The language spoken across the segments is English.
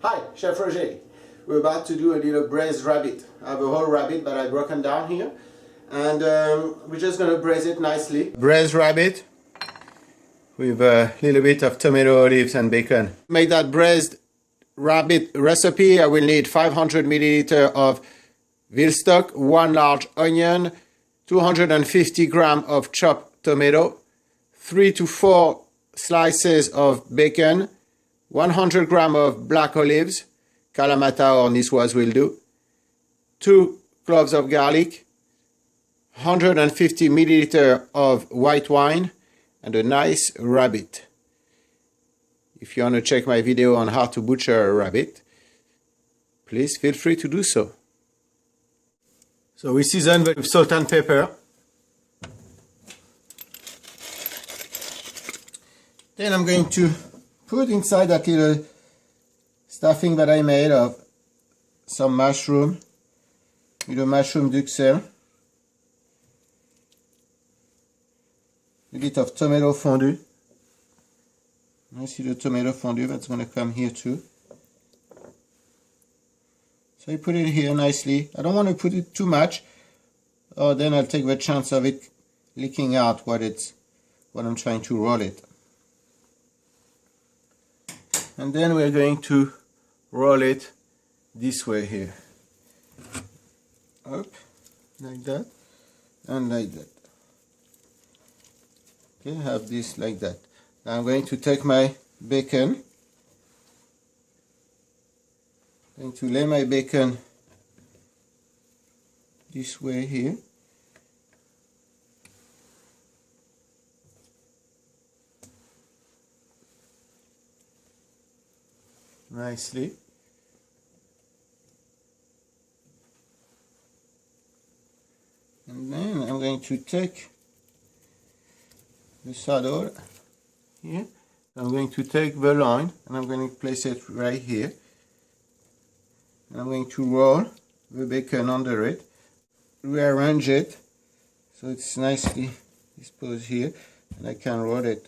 Hi, Chef Roger. We're about to do a little braised rabbit. I have a whole rabbit that I've broken down here. And we're just going to braise it nicely. Braised rabbit with a little bit of tomato, olives and bacon. To make that braised rabbit recipe, I will need 500 milliliters of veal stock, 1 large onion, 250 grams of chopped tomato, 3 to 4 slices of bacon, 100 grams of black olives, Kalamata or Niçoise will do, 2 cloves of garlic, 150 milliliters of white wine, and a nice rabbit. If you want to check my video on how to butcher a rabbit, please feel free to do so. So we season with salt and pepper. Then I'm going to put inside that little stuffing that I made of some mushroom, little mushroom duxelle, a bit of tomato fondue. I see the tomato fondue that's going to come here too. So I put it here nicely. I don't want to put it too much, or then I'll take the chance of it leaking out what I'm trying to roll it. And then we're going to roll it this way here. Up, like that, and like that. Okay, have this like that. Now I'm going to take my bacon. I'm going to lay my bacon this way here. Nicely. And then I'm going to take the saddle here. I'm going to take the loin and I'm going to place it right here. And I'm going to roll the bacon under it, rearrange it so it's nicely disposed here, and I can roll it,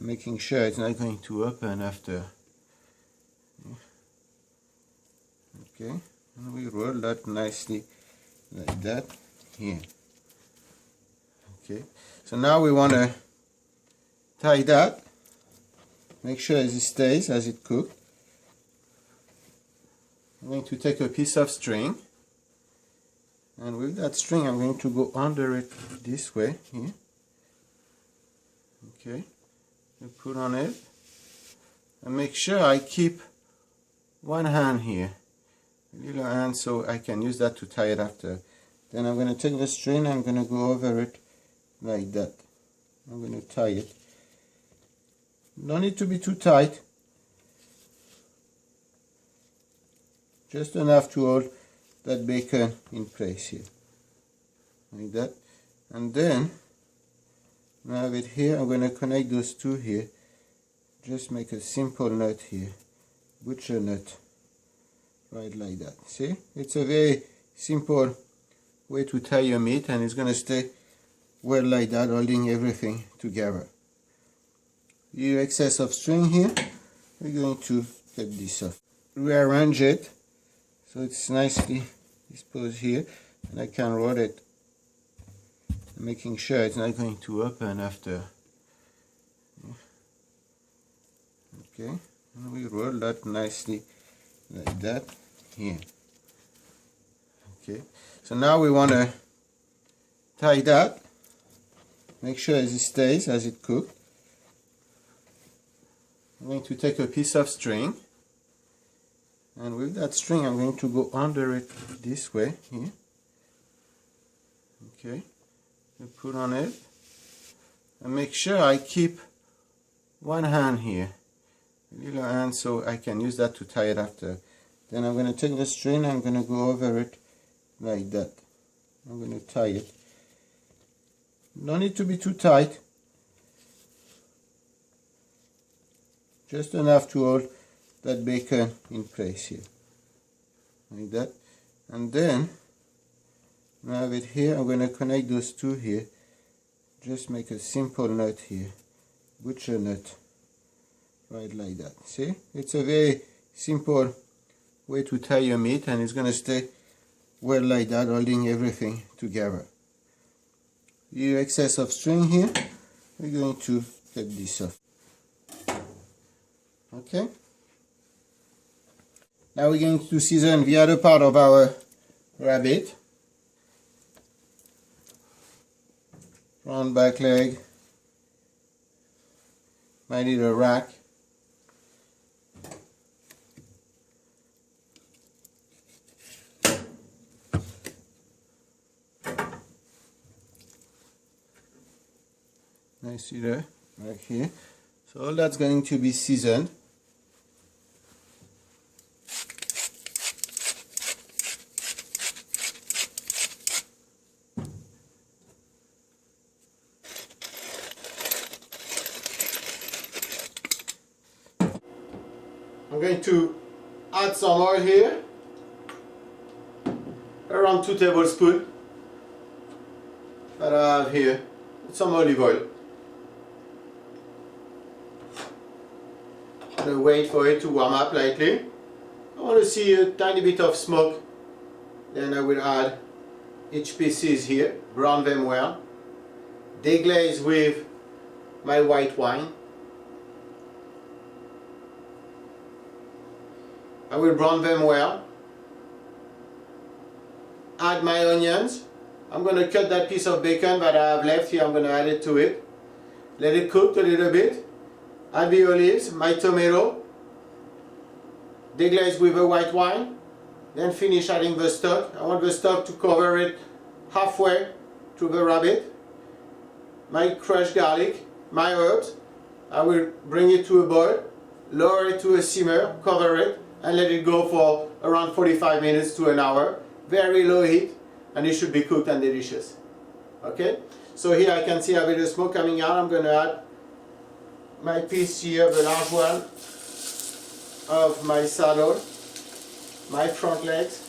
making sure it's not going to open after. Okay, and we roll that nicely like that here. Okay, so now we want to tie that, make sure it stays as it cooks. I'm going to take a piece of string, and with that string I'm going to go under it this way here. Okay, and put on it, and make sure I keep one hand here, a little hand, so I can use that to tie it after. Then I'm going to take the string, I'm going to go over it like that. I'm going to tie it. Don't need to be too tight, just enough to hold that bacon in place here, like that. And then I have it here. I'm going to connect those two here. Just make a simple knot here, butcher knot, right like that. See, it's a very simple way to tie your meat, and it's going to stay well like that, holding everything together. Your excess of string here, we're going to cut this off, rearrange it so it's nicely disposed here, and I can roll it, making sure it's not going to open after. Okay, and we roll that nicely like that here. Okay, so now we want to tie that, make sure it stays as it cooks. I'm going to take a piece of string, and with that string I'm going to go under it this way here. Okay, and put on it, and make sure I keep one hand here, a little hand, so I can use that to tie it after. Then I'm going to take the string, I'm going to go over it like that. I'm going to tie it. Don't need to be too tight, just enough to hold that bacon in place here, like that. And then I have it here. I'm going to connect those two here, just make a simple knot here, butcher knot, right like that. See, it's a very simple way to tie your meat, and it's going to stay well like that, holding everything together. The excess of string here, we're going to cut this off. Okay. Now we're going to season the other part of our rabbit. Front, back leg, my little rack. Nice little right here. So all that's going to be seasoned. I'm going to add some oil here, around 2 tablespoons that I have here, some olive oil. I'm going to wait for it to warm up lightly. I want to see a tiny bit of smoke, then I will add each pieces here, brown them well, deglaze with my white wine. I will brown them well. Add my onions. I'm going to cut that piece of bacon that I have left here. I'm going to add it to it. Let it cook a little bit. Add the olives, my tomato. Deglaze with a white wine. Then finish adding the stock. I want the stock to cover it halfway to the rabbit. My crushed garlic, my herbs. I will bring it to a boil. Lower it to a simmer. Cover it. And let it go for around 45 minutes to an hour. Very low heat, and it should be cooked and delicious. Okay? So here I can see a bit of smoke coming out. I'm going to add my piece here, the large one, of my saddle, my front legs.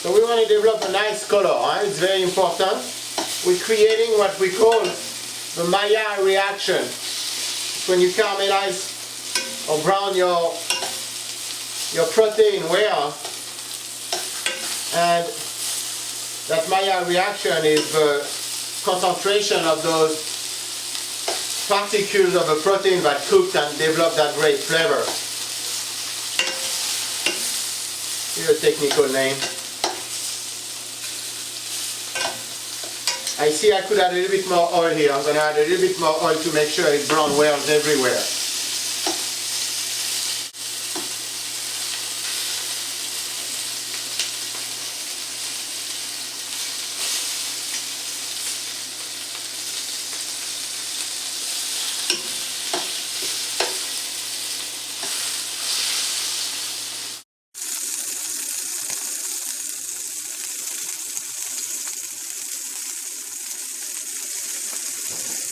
So we want to develop a nice color, it's very important. We're creating what we call the Maillard reaction. It's when you caramelize or brown your protein well, and that Maillard reaction is the concentration of those particles of the protein that cooked and developed that great flavor. Here's a technical name. I see I could add a little bit more oil here. I'm going to add a little bit more oil to make sure it brown well everywhere.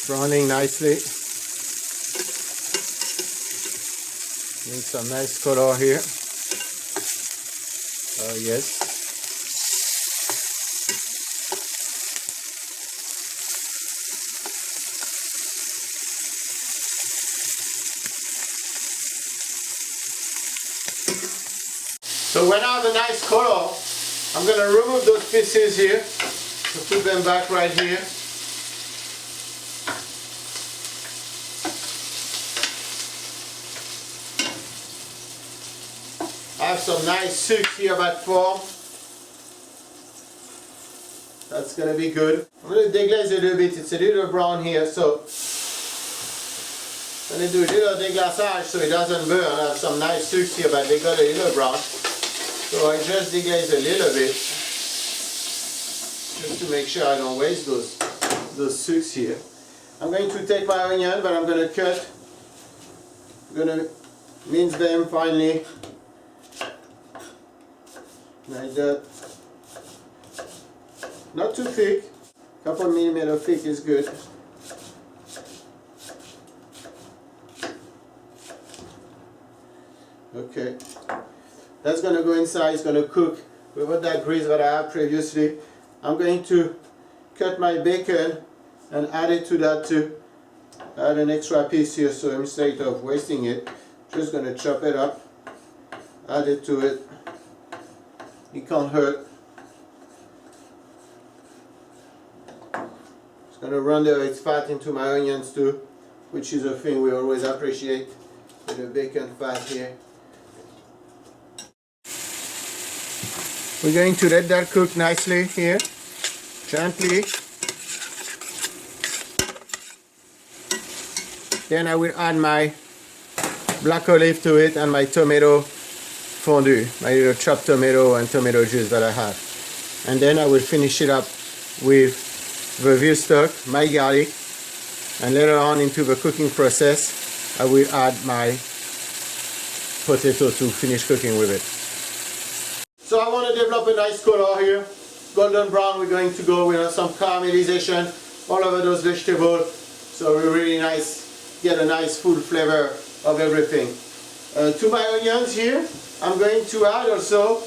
Browning nicely. Need some nice color here. Oh yes. So when I have a nice color, I'm going to remove those pieces here, to put them back right here. I have some nice soup here that form. That's going to be good. I'm going to deglaze a little bit. It's a little brown here, so I'm going to do a little deglaçage so it doesn't burn. I have some nice soups here, but they got a little brown. So I just deglaze a little bit, just to make sure I don't waste those soups here. I'm going to take my onion, but I'm going to cut. I'm going to mince them finely. Like that. Not too thick. Couple millimeter thick is good. Okay, that's going to go inside. It's going to cook with that grease that I had previously. I'm going to cut my bacon and add it to that too. Add an extra piece here, so instead of wasting it, just going to chop it up, add it to it. It can't hurt. It's going to render its fat into my onions too, which is a thing we always appreciate with the bacon fat here. We're going to let that cook nicely here, gently. Then I will add my black olive to it and my tomato fondue, my little chopped tomato and tomato juice that I have. And then I will finish it up with the veal stock, my garlic, and later on into the cooking process, I will add my potato to finish cooking with it. So I want to develop a nice color here, golden brown. We're going to go with some caramelization all over those vegetables, so we really get a nice full flavor of everything. To my onions here, I'm going to add also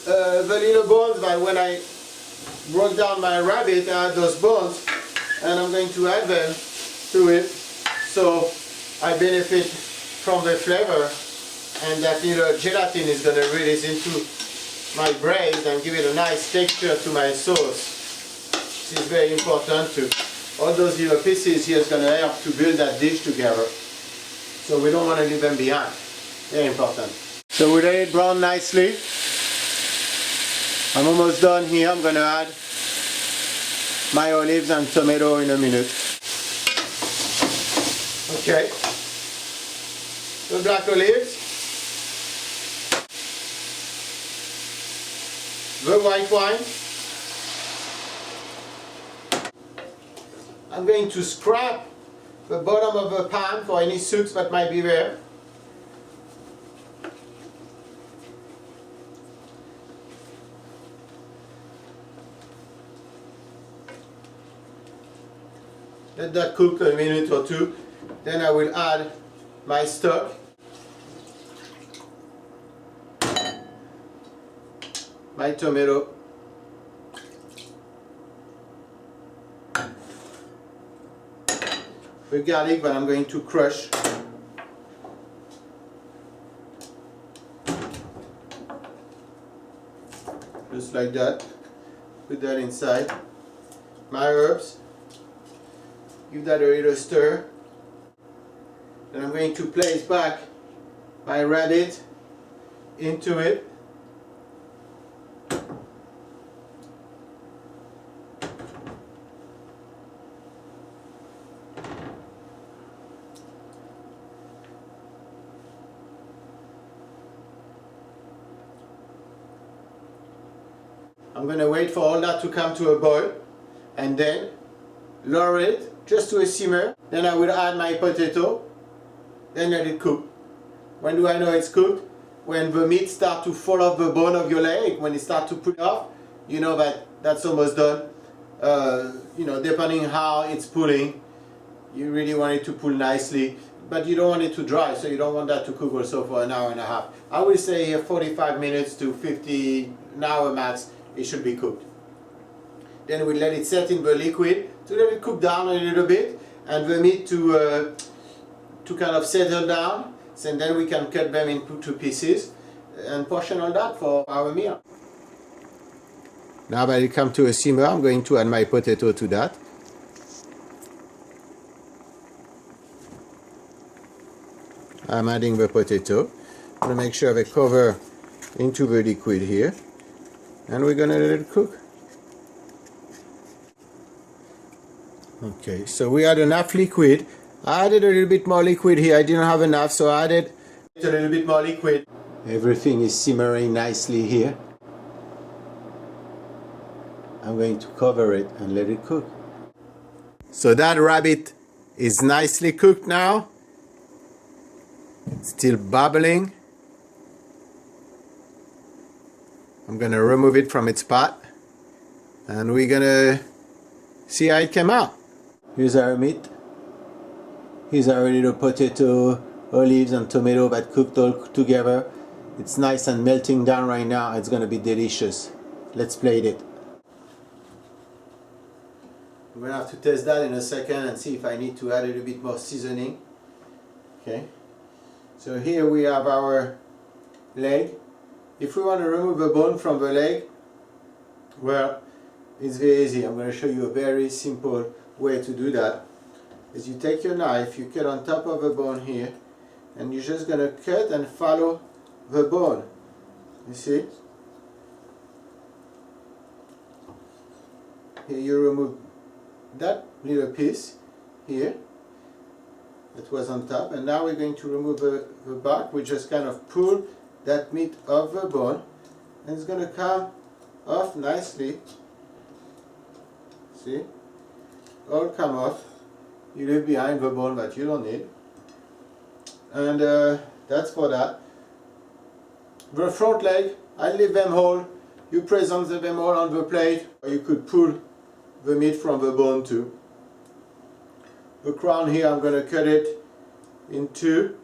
the little bones that when I broke down my rabbit, I had those bones, and I'm going to add them to it, so I benefit from the flavor, and that little gelatin is going to release into my braised and give it a nice texture to my sauce. This is very important too. All those little pieces here is going to help to build that dish together. So we don't want to leave them behind. Very important. So we let it brown nicely. I'm almost done here. I'm going to add my olives and tomato in a minute. Okay. The black olives. The white wine. I'm going to scrap the bottom of the pan for any soaks that might be there. Let that cook a minute or two. Then I will add my stock. My tomato, the garlic that I'm going to crush, just like that. Put that inside. My herbs, give that a little stir. Then I'm going to place back my rabbit into it. I'm going to wait for all that to come to a boil and then lower it just to a simmer. Then I will add my potato, then let it cook. When do I know it's cooked? When the meat starts to fall off the bone of your leg, when it starts to pull off, you know that that's almost done. You know, depending how it's pulling, you really want it to pull nicely, but you don't want it to dry, so you don't want that to cook also for an hour and a half. I will say here 45 minutes to 50, an hour max. It should be cooked. Then we let it set in the liquid to let it cook down a little bit and the meat to kind of settle down, and then we can cut them into pieces and portion all that for our meal. Now that it comes to a simmer, I'm going to add my potato to that. I'm adding the potato. I'm going to make sure they cover into the liquid here. And we're going to let it cook. Okay, so we had enough liquid. I added a little bit more liquid here. I didn't have enough, so I added a little bit more liquid. Everything is simmering nicely here. I'm going to cover it and let it cook. So that rabbit is nicely cooked now. It's still bubbling. I'm going to remove it from its pot. And we're going to See how it came out. Here's our meat. Here's our little potato, olives and tomato that cooked all together. It's nice and melting down right now. It's gonna be delicious. Let's plate it. We're gonna have to test that in a second and see if I need to add a little bit more seasoning. Okay. So here we have our leg. If we want to remove the bone from the leg, well, it's very easy. I'm going to show you a very simple way to do that. Is you take your knife, you cut on top of the bone here, and you're just going to cut and follow the bone. You see? Here you remove that little piece here that was on top, and now we're going to remove the back. We just kind of pull that meat off the bone, and it's going to come off nicely. See? All come off. You leave behind the bone that you don't need. And that's for that. The front leg, I leave them whole. You present them all on the plate, or you could pull the meat from the bone too. The crown here, I'm going to cut it in two,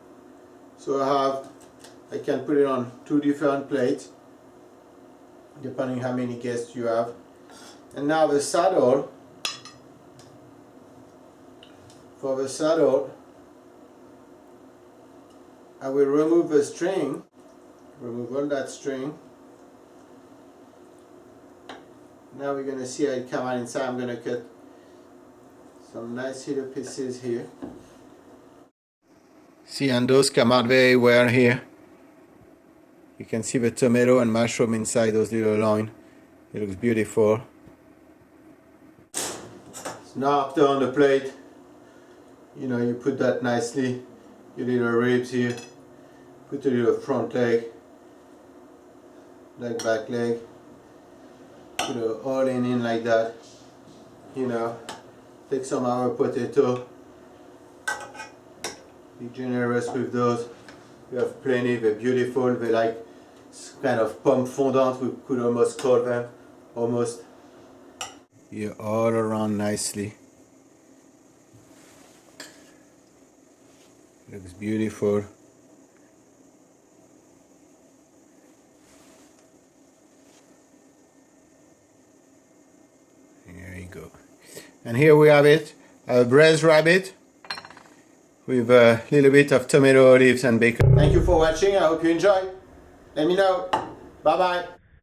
so I can put it on two different plates depending how many guests you have. And now the saddle. For the saddle, I will remove the string, remove all that string. Now we're going to see how it comes out inside. I'm going to cut some nice little pieces here. See, and those come out very well here. You can see the tomato and mushroom inside those little loin. It looks beautiful. So now after on the plate, you know, you put that nicely, your little ribs here, put a little front leg, like back leg, put it all in like that, you know, take some of our potato, be generous with those. We have plenty, they're beautiful, they're like kind of pomme fondant, we could almost call them, almost. Here all around nicely. Looks beautiful. There you go. And here we have it, a braised rabbit with a little bit of tomato, olives and bacon. Thank you for watching. I hope you enjoy. Let me know. Bye bye.